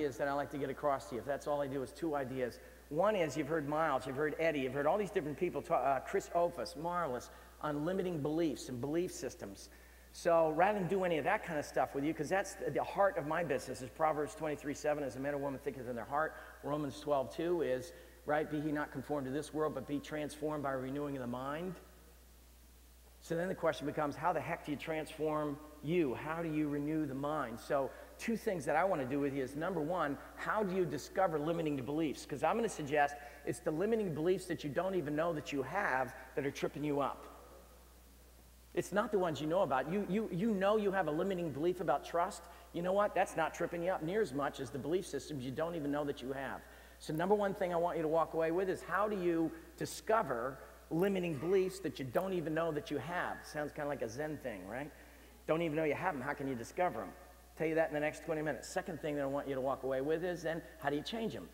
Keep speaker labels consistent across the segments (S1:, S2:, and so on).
S1: ideas that I like to get across to you. If that's all I do is 2 ideas. One is, you've heard Miles, you've heard Eddie, you've heard all these different people talk, Chris Ofus, Marlis, on limiting beliefs and belief systems. So rather than do any of that kind of stuff with you, because that's the heart of my business, is Proverbs 23:7, as a man or woman thinketh in their heart. Romans 12:2 is, right, be ye not conformed to this world, but be transformed by renewing of the mind. So then the question becomes, how the heck do you transform you? How do you renew the mind? So 2 things that I want to do with you is, number 1, how do you discover limiting beliefs? Because I'm going to suggest it's the limiting beliefs that you don't even know that you have that are tripping you up. It's not the ones you know about. You know you have a limiting belief about trust. You know what? That's not tripping you up near as much as the belief systems you don't even know that you have. So number 1 thing I want you to walk away with is, how do you discover limiting beliefs that you don't even know that you have? Sounds kind of like a Zen thing, right? Don't even know you have them. How can you discover them? Tell you that in the next 20 minutes. Second thing that I want you to walk away with is, then, how do you change them?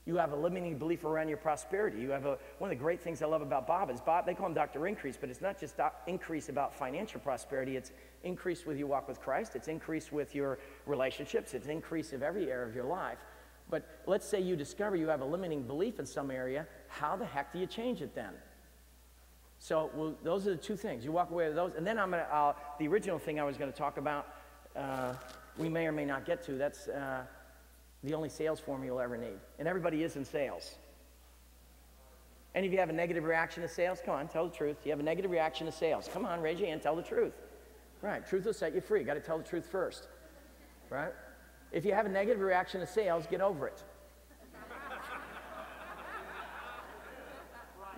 S1: You have a limiting belief around your prosperity. You have one of the great things I love about Bob is, they call him Dr. Increase, but it's not just increase about financial prosperity. It's increase with your walk with Christ. It's increase with your relationships. It's increase of every area of your life. But let's say you discover you have a limiting belief in some area. How the heck do you change it then? So those are the 2 things. You walk away with those. And then the original thing I was going to talk about, we may or may not get to. That's the only sales form you'll ever need. And everybody is in sales. Any of you have a negative reaction to sales? Come on, tell the truth. You have a negative reaction to sales. Come on, raise your hand, tell the truth. Right, truth will set you free. You got to tell the truth first. Right? If you have a negative reaction to sales, get over it.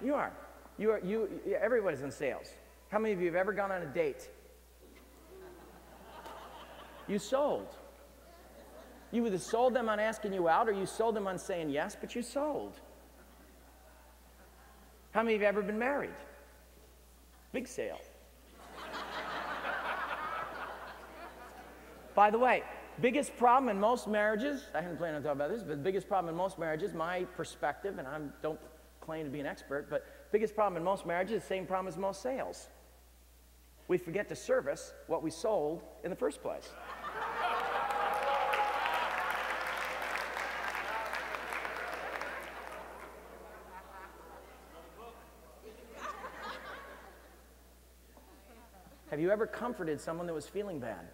S1: You are. Everybody's in sales. How many of you have ever gone on a date? You sold. You either sold them on asking you out, or you sold them on saying yes, but you sold. How many of you have ever been married? Big sale. By the way, biggest problem in most marriages, I hadn't planned on talking about this, but the biggest problem in most marriages, my perspective, and I don't claim to be an expert, but biggest problem in most marriages is the same problem as most sales. We forget to service what we sold in the first place. Have you ever comforted someone that was feeling bad?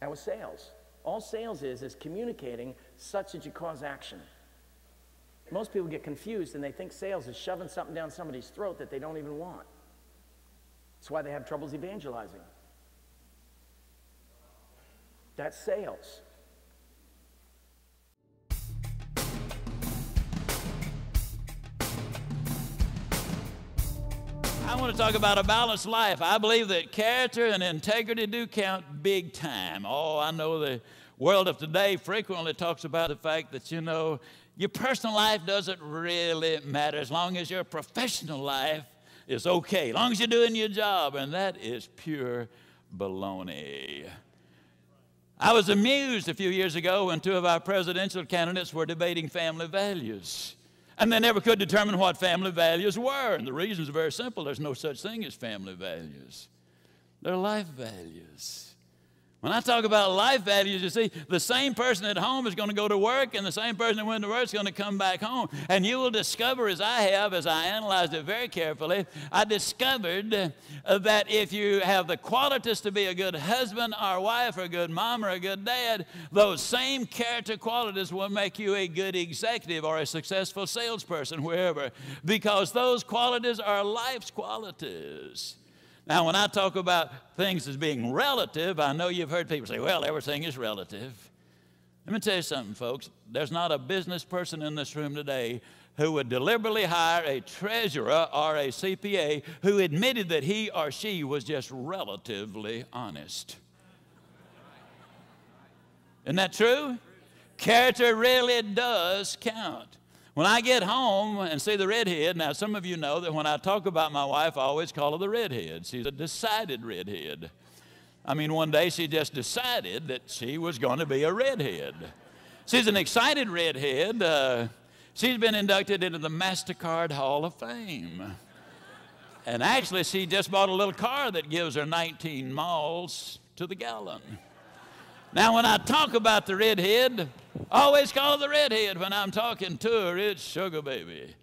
S1: That was sales. All sales is communicating such that you cause action. Most people get confused and they think sales is shoving something down somebody's throat that they don't even want. That's why they have troubles evangelizing. That's sales.
S2: I want to talk about a balanced life. I believe that character and integrity do count big time. Oh, I know the world of today frequently talks about the fact that, your personal life doesn't really matter as long as your professional life is okay, as long as you're doing your job, and that is pure baloney. I was amused a few years ago when 2 of our presidential candidates were debating family values. And they never could determine what family values were. And the reason is very simple. There's no such thing as family values. They're life values. When I talk about life values, you see, the same person at home is going to go to work, and the same person that went to work is going to come back home. And you will discover, as I have, as I analyzed it very carefully, I discovered that if you have the qualities to be a good husband or wife or a good mom or a good dad, those same character qualities will make you a good executive or a successful salesperson, wherever, because those qualities are life's qualities. Now, when I talk about things as being relative, I know you've heard people say, well, everything is relative. Let me tell you something, folks. There's not a business person in this room today who would deliberately hire a treasurer or a CPA who admitted that he or she was just relatively honest. Isn't that true? Character really does count. When I get home and see the redhead, now some of you know that when I talk about my wife, I always call her the redhead. She's a decided redhead. I mean, one day she just decided that she was going to be a redhead. She's an excited redhead. She's been inducted into the MasterCard Hall of Fame. And actually, she just bought a little car that gives her 19 miles to the gallon. Now, when I talk about the redhead, I always call her the redhead when I'm talking to her. It's Sugar Baby.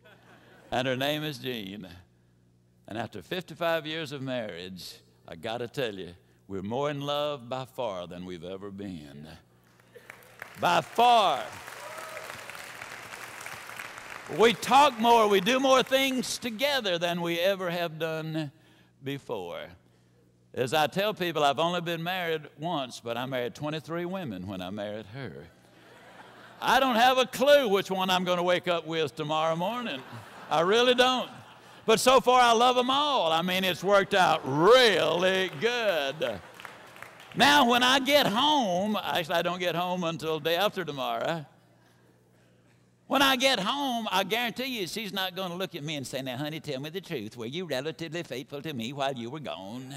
S2: And her name is Jean. And after 55 years of marriage, I got to tell you, we're more in love by far than we've ever been. By far. We talk more, we do more things together than we ever have done before. As I tell people, I've only been married once, but I married 23 women when I married her. I don't have a clue which one I'm going to wake up with tomorrow morning. I really don't. But so far, I love them all. I mean, it's worked out really good. Now, when I get home, actually, I don't get home until the day after tomorrow. When I get home, I guarantee you she's not going to look at me and say, now, honey, tell me the truth. Were you relatively faithful to me while you were gone?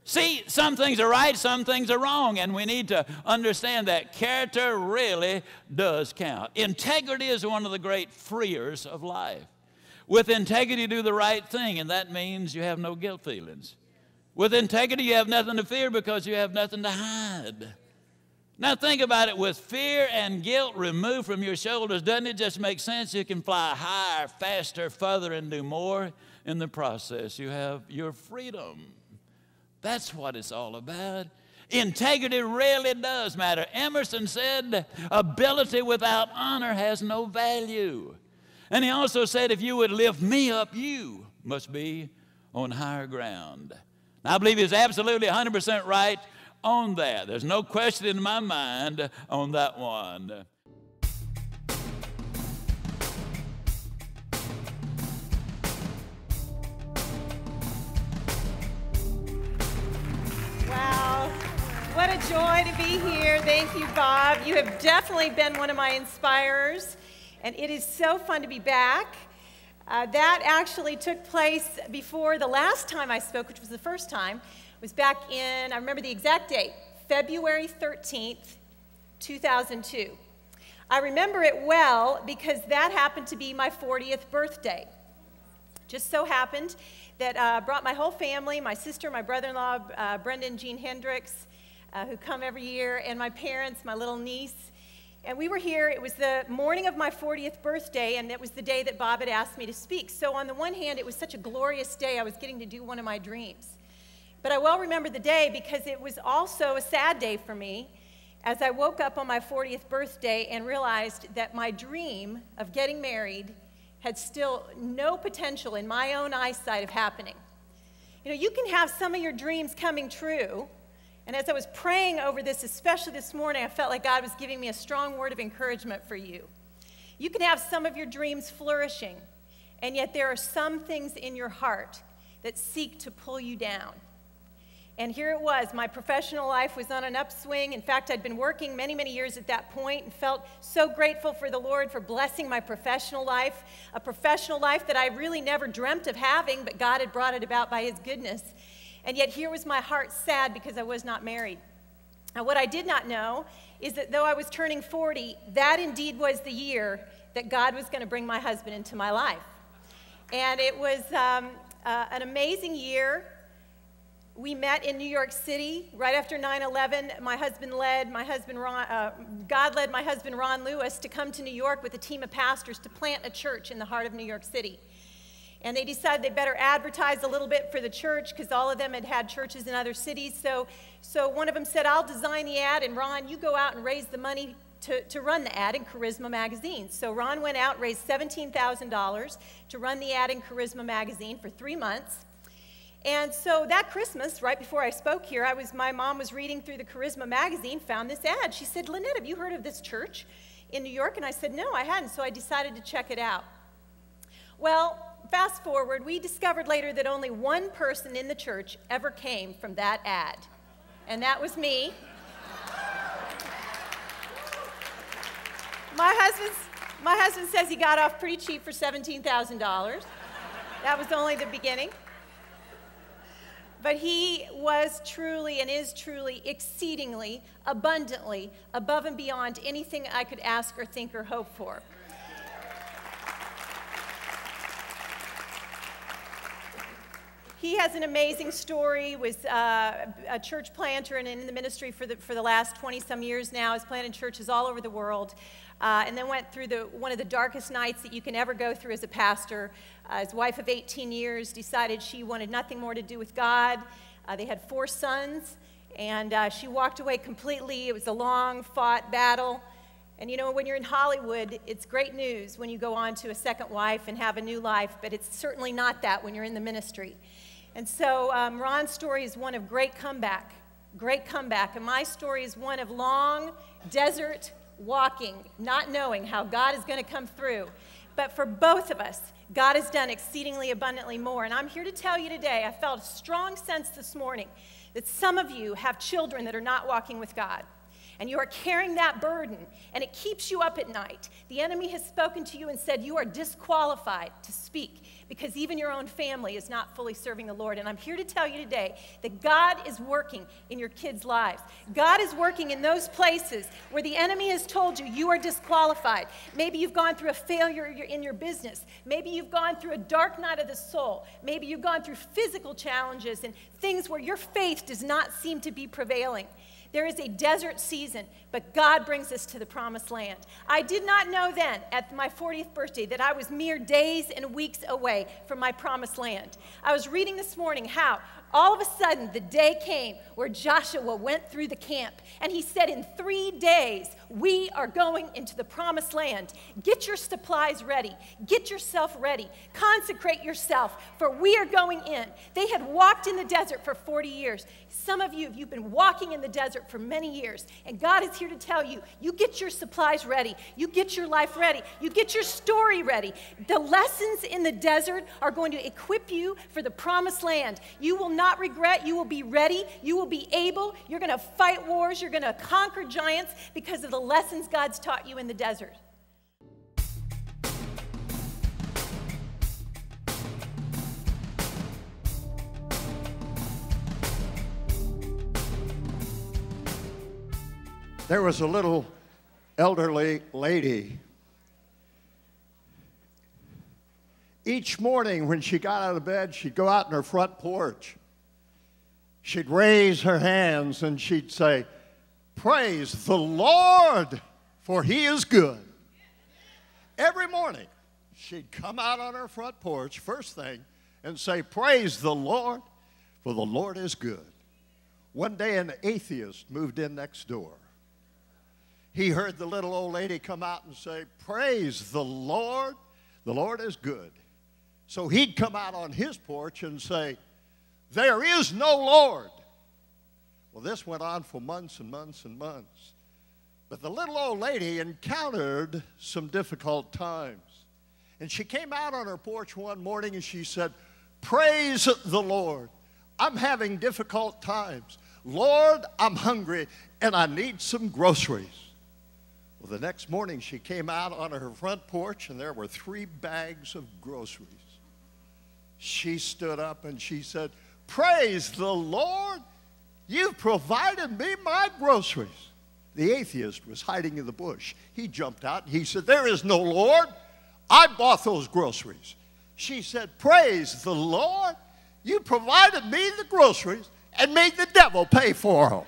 S2: See, some things are right, some things are wrong, and we need to understand that character really does count. Integrity is one of the great freers of life. With integrity, do the right thing, and that means you have no guilt feelings. With integrity, you have nothing to fear because you have nothing to hide. Now think about it. With fear and guilt removed from your shoulders, doesn't it just make sense? You can fly higher, faster, further, and do more in the process. You have your freedom. That's what it's all about. Integrity really does matter. Emerson said, ability without honor has no value. And he also said, if you would lift me up, you must be on higher ground. Now, I believe he's absolutely 100% right on that. There's no question in my mind on that one.
S3: Wow, what a joy to be here. Thank you, Bob. You have definitely been one of my inspirers, and it is so fun to be back. That actually took place before the last time I spoke, which was the first time. It was back in, I remember the exact date, February 13th, 2002. I remember it well because that happened to be my 40th birthday. Just so happened that I brought my whole family, my sister, my brother-in-law, Brendan, Jean Hendricks, who come every year, and my parents, my little niece. And we were here. It was the morning of my 40th birthday, and it was the day that Bob had asked me to speak. So on the one hand, it was such a glorious day. I was getting to do one of my dreams. But I well remember the day because it was also a sad day for me as I woke up on my 40th birthday and realized that my dream of getting married had still no potential in my own eyesight of happening. You know, you can have some of your dreams coming true. And as I was praying over this, especially this morning, I felt like God was giving me a strong word of encouragement for you. You can have some of your dreams flourishing, and yet there are some things in your heart that seek to pull you down. And here it was. My professional life was on an upswing. In fact, I'd been working many, many years at that point and felt so grateful for the Lord for blessing my professional life, a professional life that I really never dreamt of having, but God had brought it about by His goodness. And yet here was my heart sad because I was not married. Now, what I did not know is that though I was turning 40, that indeed was the year that God was going to bring my husband into my life. And it was an amazing year. We met in New York City right after 9/11. God led my husband Ron Lewis to come to New York with a team of pastors to plant a church in the heart of New York City. And they decided they better advertise a little bit for the church because all of them had had churches in other cities. So one of them said, I'll design the ad, and Ron, you go out and raise the money to run the ad in Charisma Magazine. So Ron went out, raised $17,000 to run the ad in Charisma Magazine for 3 months. And so that Christmas, right before I spoke here, my mom was reading through the Charisma Magazine, found this ad. She said, Lynette, have you heard of this church in New York? And I said, no, I hadn't, so I decided to check it out. Well, fast forward, we discovered later that only one person in the church ever came from that ad, and that was me. My husband says he got off pretty cheap for $17,000. That was only the beginning. But he was truly and is truly exceedingly, abundantly, above and beyond anything I could ask or think or hope for. He has an amazing story, was a church planter and in the ministry for the last 20-some years now. Has planted churches all over the world, and then went through one of the darkest nights that you can ever go through as a pastor. His wife of 18 years decided she wanted nothing more to do with God. They had 4 sons, and she walked away completely. It was a long, fought battle. And you know, when you're in Hollywood, it's great news when you go on to a second wife and have a new life, but it's certainly not that when you're in the ministry. And so Ron's story is one of great comeback, and my story is one of long desert walking, not knowing how God is going to come through. But for both of us, God has done exceedingly abundantly more. And I'm here to tell you today, I felt a strong sense this morning that some of you have children that are not walking with God. And you are carrying that burden, and it keeps you up at night. The enemy has spoken to you and said you are disqualified to speak because even your own family is not fully serving the Lord. And I'm here to tell you today that God is working in your kids' lives. God is working in those places where the enemy has told you you are disqualified. Maybe you've gone through a failure in your business. Maybe you've gone through a dark night of the soul. Maybe you've gone through physical challenges and things where your faith does not seem to be prevailing. There is a desert season, but God brings us to the promised land. I did not know then, at my 40th birthday, that I was mere days and weeks away from my promised land. I was reading this morning how all of a sudden the day came where Joshua went through the camp, and he said, in 3 days, we are going into the promised land. Get your supplies ready. Get yourself ready. Consecrate yourself, for we are going in. They had walked in the desert for 40 years. Some of you, you've been walking in the desert for many years, and God is here to tell you, you get your supplies ready. You get your life ready. You get your story ready. The lessons in the desert are going to equip you for the promised land. You will not regret. You will be ready. You will be able. You're going to fight wars. You're going to conquer giants because of the lessons God's taught you in the desert.
S4: There was a little elderly lady. Each morning when she got out of bed, she'd go out on her front porch. She'd raise her hands and she'd say, "Praise the Lord, for He is good." Every morning, she'd come out on her front porch, first thing, and say, "Praise the Lord, for the Lord is good." One day, an atheist moved in next door. He heard the little old lady come out and say, "Praise the Lord is good." So he'd come out on his porch and say, "There is no Lord." Well, this went on for months and months and months. But the little old lady encountered some difficult times. And she came out on her porch one morning and she said, "Praise the Lord. I'm having difficult times. Lord, I'm hungry and I need some groceries." Well, the next morning she came out on her front porch and there were 3 bags of groceries. She stood up and she said, "Praise the Lord, you've provided me my groceries." The atheist was hiding in the bush. He jumped out and he said, "There is no Lord. I bought those groceries." She said, "Praise the Lord, you provided me the groceries and made the devil pay for them."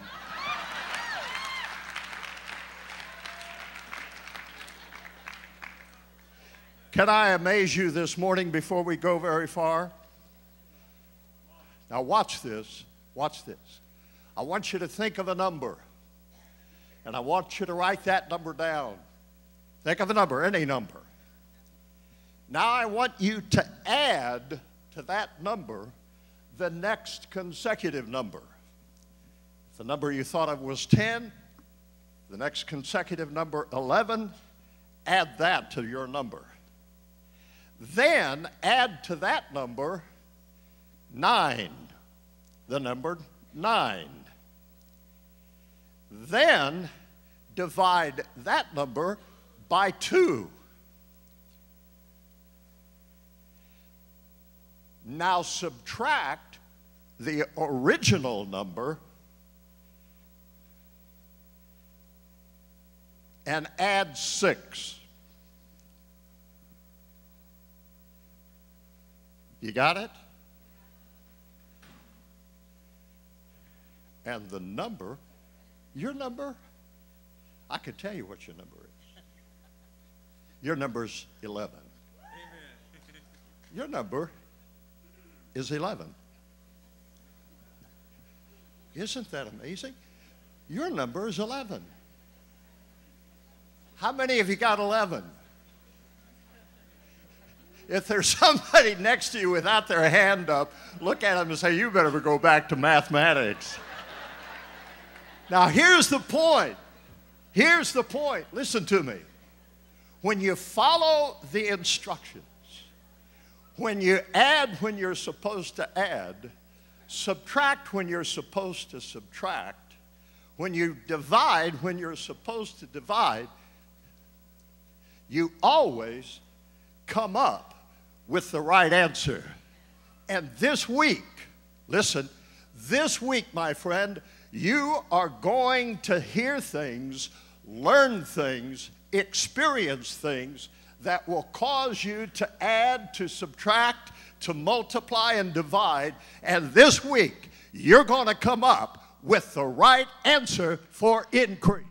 S4: Can I amaze you this morning before we go very far? Now watch this. Watch this. I want you to think of a number. And I want you to write that number down. Think of a number, any number. Now I want you to add to that number the next consecutive number. If the number you thought of was 10, the next consecutive number 11, add that to your number. Then add to that number 9, the number 9. Then divide that number by 2. Now subtract the original number and add 6. You got it? And the number, your number, I can tell you what your number is. Your number's 11. Your number is 11. Isn't that amazing? Your number is 11. How many of you got 11? If there's somebody next to you without their hand up, look at them and say, you better go back to mathematics. Now, here's the point. Here's the point. Listen to me. When you follow the instructions, when you add when you're supposed to add, subtract when you're supposed to subtract, when you divide when you're supposed to divide, you always come up with the right answer. And this week, listen, this week, my friend, you are going to hear things, learn things, experience things that will cause you to add, to subtract, to multiply and divide. And this week, you're going to come up with the right answer for increase.